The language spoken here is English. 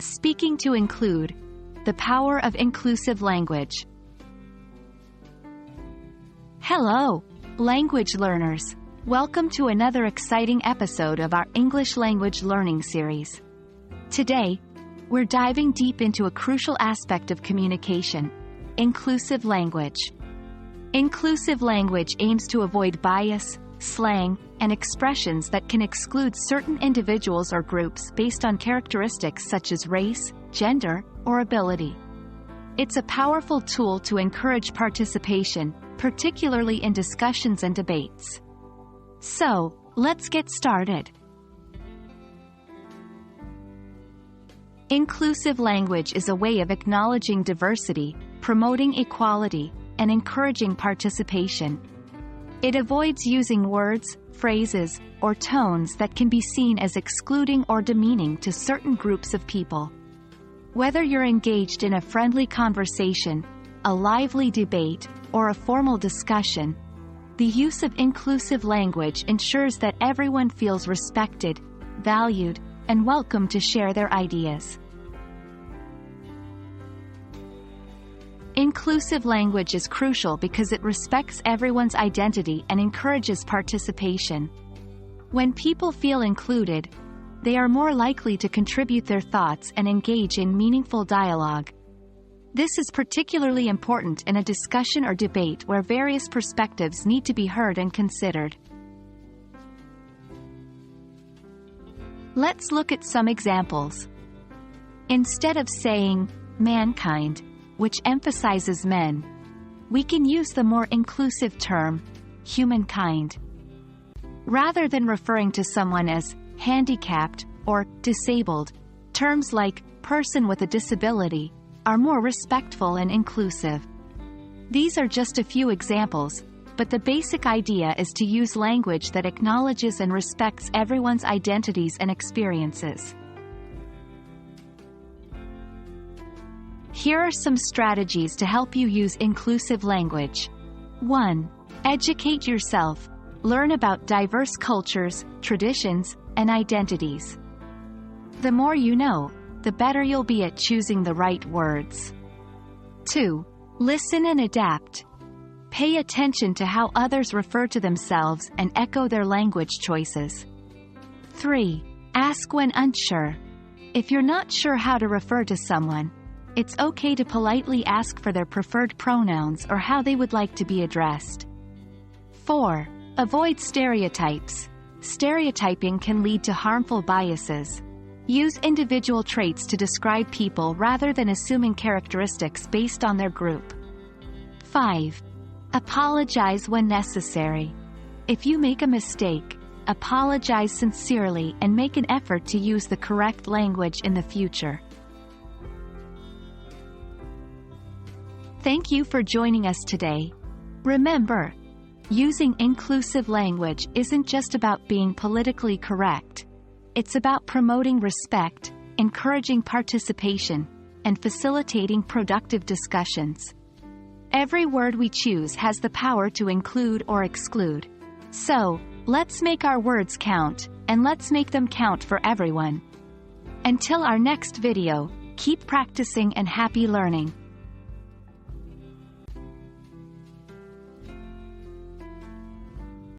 Speaking to include. The power of inclusive language. Hello, language learners. Welcome to another exciting episode of our English language learning series. Today, we're diving deep into a crucial aspect of communication: inclusive language. Inclusive language aims to avoid bias, slang, and expressions that can exclude certain individuals or groups based on characteristics such as race, gender, or ability. It's a powerful tool to encourage participation, particularly in discussions and debates. So, let's get started. Inclusive language is a way of acknowledging diversity, promoting equality, and encouraging participation. It avoids using words, phrases, or tones that can be seen as excluding or demeaning to certain groups of people. Whether you're engaged in a friendly conversation, a lively debate, or a formal discussion, the use of inclusive language ensures that everyone feels respected, valued, and welcome to share their ideas. Inclusive language is crucial because it respects everyone's identity and encourages participation. When people feel included, they are more likely to contribute their thoughts and engage in meaningful dialogue. This is particularly important in a discussion or debate where various perspectives need to be heard and considered. Let's look at some examples. Instead of saying mankind, which emphasizes men, we can use the more inclusive term humankind. Rather than referring to someone as handicapped or disabled, terms like person with a disability are more respectful and inclusive. These are just a few examples, but the basic idea is to use language that acknowledges and respects everyone's identities and experiences. Here are some strategies to help you use inclusive language. 1. Educate yourself. Learn about diverse cultures, traditions, and identities. The more you know, the better you'll be at choosing the right words. 2. Listen and adapt. Pay attention to how others refer to themselves and echo their language choices. 3. Ask when unsure. If you're not sure how to refer to someone, it's okay to politely ask for their preferred pronouns or how they would like to be addressed. 4. Avoid stereotypes. Stereotyping can lead to harmful biases. Use individual traits to describe people rather than assuming characteristics based on their group. 5. Apologize when necessary. If you make a mistake, apologize sincerely and make an effort to use the correct language in the future. Thank you for joining us today. Remember, using inclusive language isn't just about being politically correct. It's about promoting respect, encouraging participation, and facilitating productive discussions. Every word we choose has the power to include or exclude. So, let's make our words count, and let's make them count for everyone. Until our next video, keep practicing and happy learning.